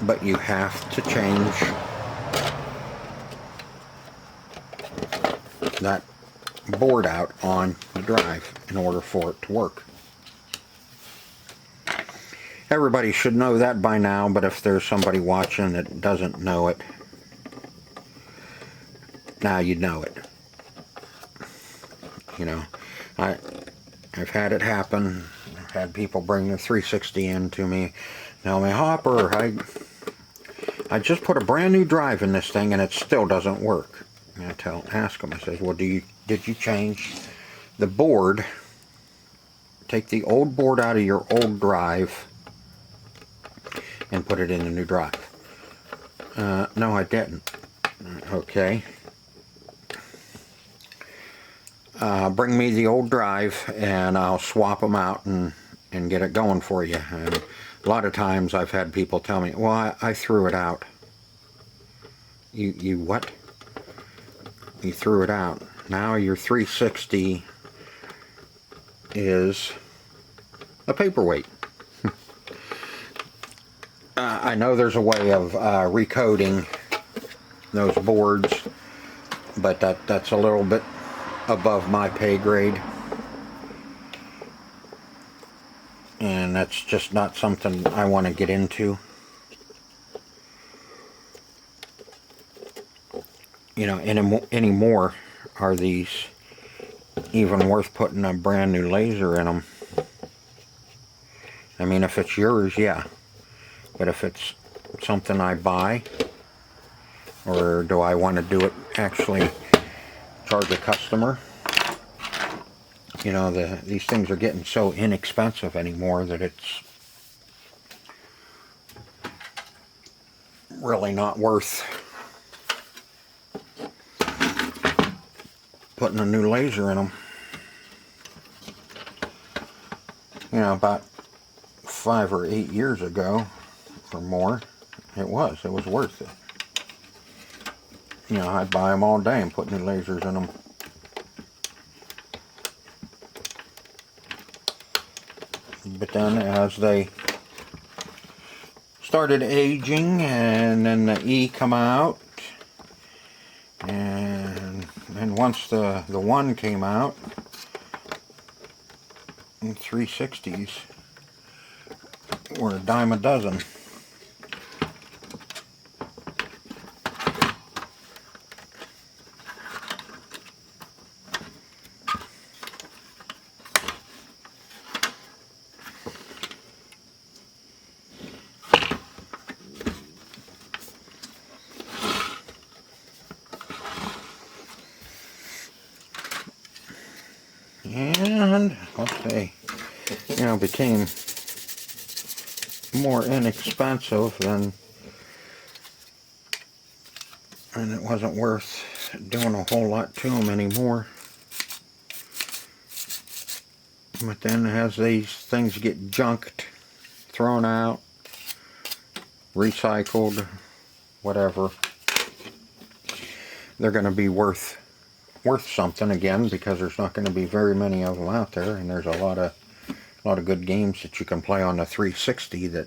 but you have to change that board out on the drive in order for it to work. Everybody should know that by now, but if there's somebody watching that doesn't know it, now you know it. You know, I've had it happen. I've had people bring their 360 in to me, tell me, Hopper, I just put a brand new drive in this thing and it still doesn't work. And I ask them, I says, well, did you change the board? Take the old board out of your old drive and put it in the new drive. No, I didn't. Okay. Bring me the old drive and I'll swap them out and get it going for you. And a lot of times I've had people tell me, well, I threw it out. You what? You threw it out. Now your 360 is a paperweight. I know there's a way of recoding those boards, but that's a little bit above my pay grade. And that's just not something I want to get into. You know, anymore are these even worth putting a brand new laser in them. I mean, if it's yours, yeah. But if it's something I buy, or do I want to do it, actually charge a customer? You know, these things are getting so inexpensive anymore that it's really not worth putting a new laser in them. You know, about 5 or 8 years ago or more, it was worth it. You know, I'd buy them all day and put new lasers in them. But then as they started aging, and then the E come out, and once the 1 came out, and 360s were a dime a dozen. And once they, you know, became more inexpensive, then and it wasn't worth doing a whole lot to them anymore. But then as these things get junked, thrown out, recycled, whatever, they're going to be worth something again, because there's not going to be very many of them out there, and there's a lot of good games that you can play on the 360 that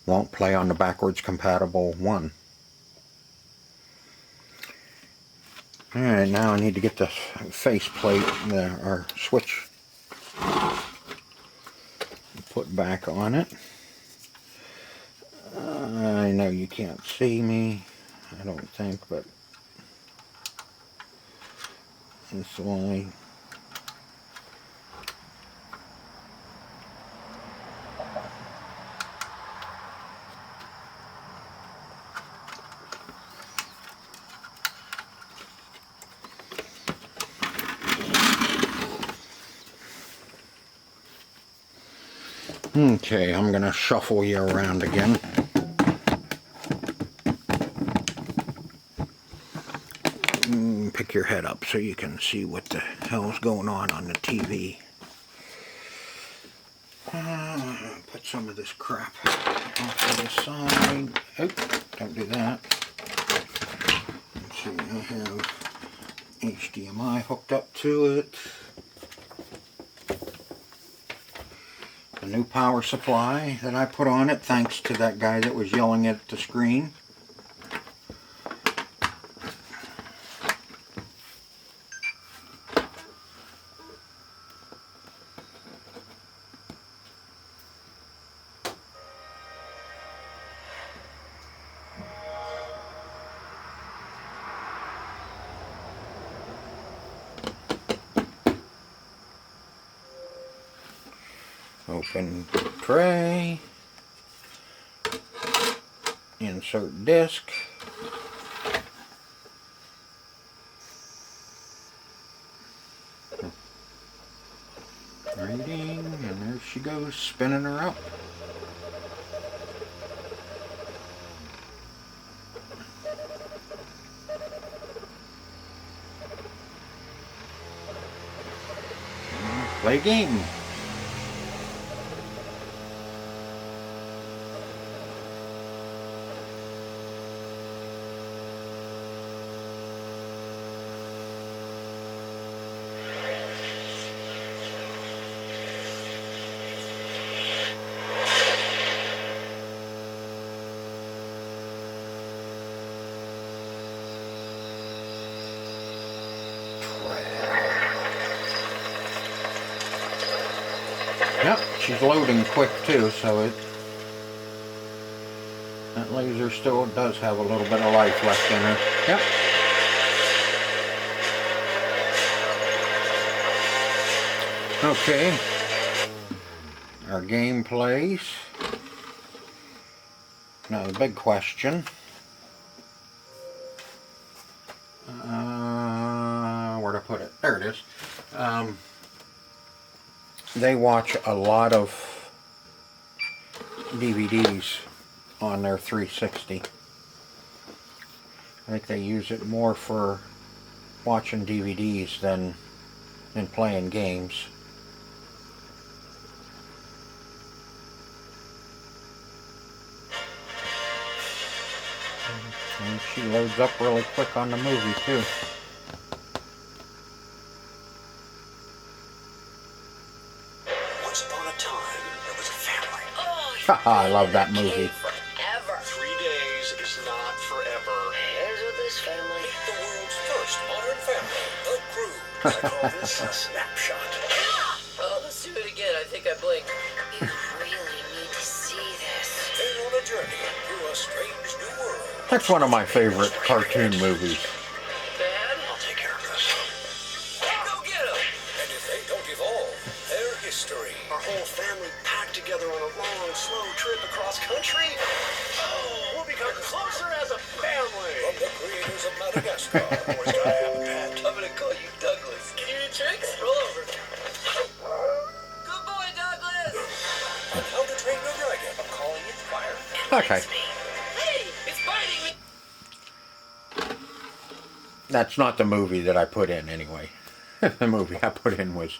won't play on the backwards compatible 1. Alright, now I need to get the face plate, or switch, put back on it. I know you can't see me, I don't think, but this way. Okay, I'm going to shuffle you around again. Pick your head up so you can see what the hell's going on the TV. Put some of this crap off to the side. Oh, don't do that. Let's see, I have HDMI hooked up to it. The new power supply that I put on it, thanks to that guy that was yelling at the screen. Open tray, insert disc, reading, and there she goes, spinning her up. Play game. She's loading quick too, so that laser still does have a little bit of life left in her. Yep. Okay. Our game plays. Now the big question. Where'd I put it? There it is. They watch a lot of DVDs on their 360. I think they use it more for watching DVDs than playing games. And she loads up really quick on the movie too. Once upon a time, there was a family. I love that movie. Forever. 3 days is not forever. Here's with this family. Meet the world's first modern family, the Crew. I call this a snapshot. Oh, let's do it again. I think I blinked. You really need to see this. They're on a journey through a strange new world. That's one of my favorite cartoon movies. Dad? I'll take care of this. Go get him! And if they don't evolve, their history. Our whole family packed together on a long, slow trip across country. Oh, we'll become Closer as a family. from the creators of Madagascar. Boys gotta have a pet. I'm gonna call you Douglas. Can you do tricks? Roll over. Good boy, Douglas! On How to Train Your Dragon. I'm calling it fire. Okay. Hey, it's biting me! That's not the movie that I put in anyway. The movie I put in was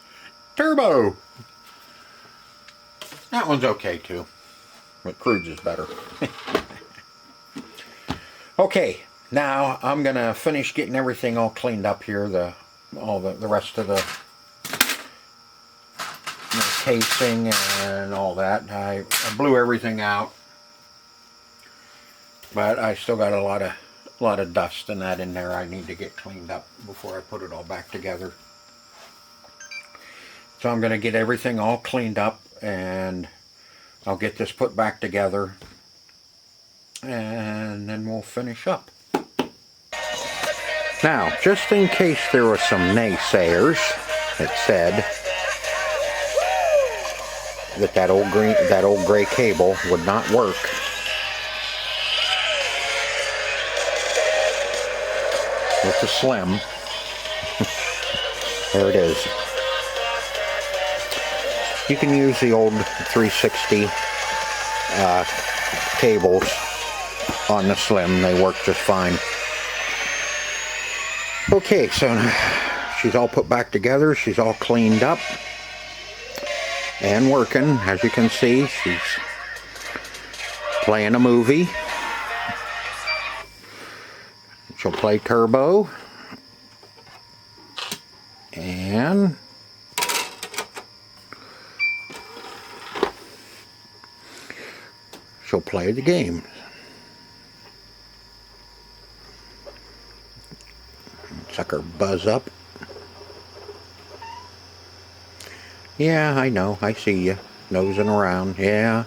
Turbo. That one's okay too, but Cruise is better. Okay, now I'm gonna finish getting everything all cleaned up here. The rest of the casing and all that. I blew everything out, but I still got a lot of dust and that in there. I need to get cleaned up before I put it all back together. So I'm going to get everything all cleaned up and I'll get this put back together and then we'll finish up. Now, just in case there were some naysayers that said that old gray cable would not work, with the Slim. There it is. You can use the old 360 cables on the Slim. They work just fine. Okay, so she's all put back together. She's all cleaned up and working. As you can see, she's playing a movie. She'll play Turbo, and she'll play the game. Sucker buzz up. Yeah, I know, I see you nosing around. Yeah.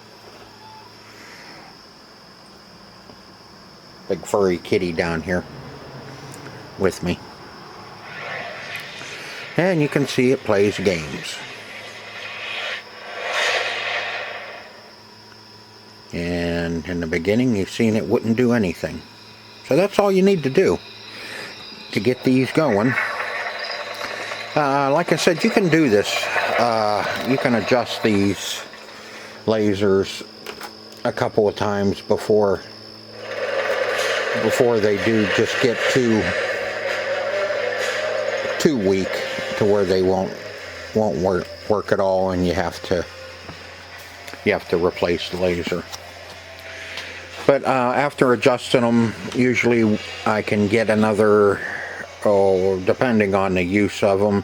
Big furry kitty down here with me. And you can see it plays games. And in the beginning you've seen it wouldn't do anything. So that's all you need to do to get these going. Like I said, you can do this. You can adjust these lasers a couple of times before they do just get too weak to where they won't work at all, and you have to replace the laser. But after adjusting them, usually I can get another, depending on the use of them,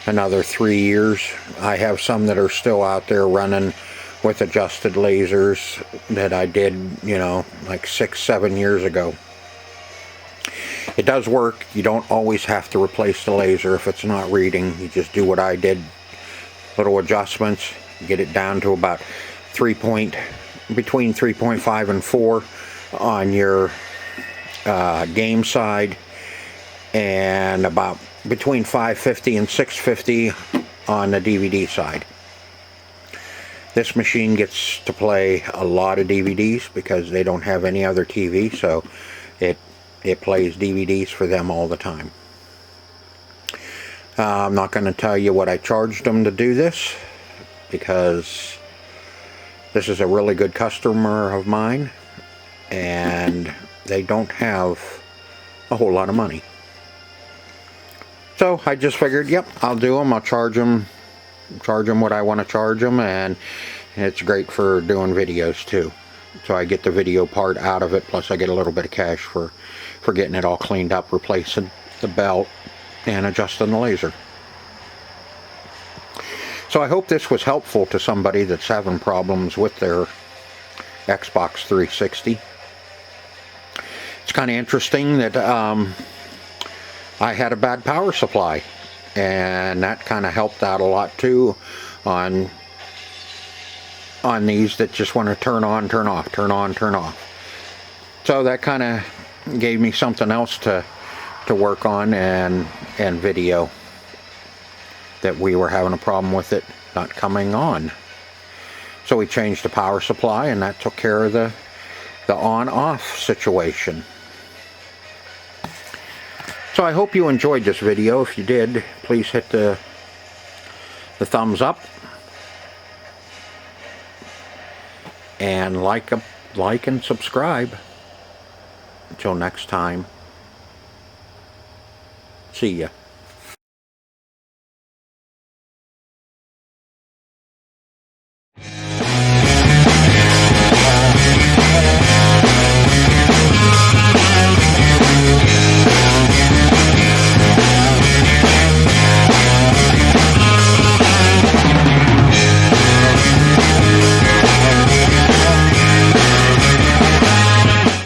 another 3 years. I have some that are still out there running with adjusted lasers that I did, like 6-7 years ago. It does work. You don't always have to replace the laser if it's not reading. You just do what I did, little adjustments, Get it down to about between 3.5 and 4 on your game side, and about between 550 and 650 on the DVD side. This machine gets to play a lot of DVDs because they don't have any other TV, so it plays DVDs for them all the time. I'm not going to tell you what I charged them to do this, because this is a really good customer of mine and they don't have a whole lot of money. So I just figured, yep, I'll do them. I'll charge them what I want to charge them, and it's great for doing videos too. So I get the video part out of it, plus I get a little bit of cash for getting it all cleaned up, replacing the belt and adjusting the laser. So I hope this was helpful to somebody that's having problems with their Xbox 360. It's kind of interesting that I had a bad power supply, and that kind of helped out a lot too on these that just want to turn on, turn off, turn on, turn off. So that kind of gave me something else to work on, and video, that we were having a problem with it not coming on. So we changed the power supply, and that took care of the on-off situation. So I hope you enjoyed this video. If you did, please hit the thumbs up, and like and subscribe. Until next time, see ya.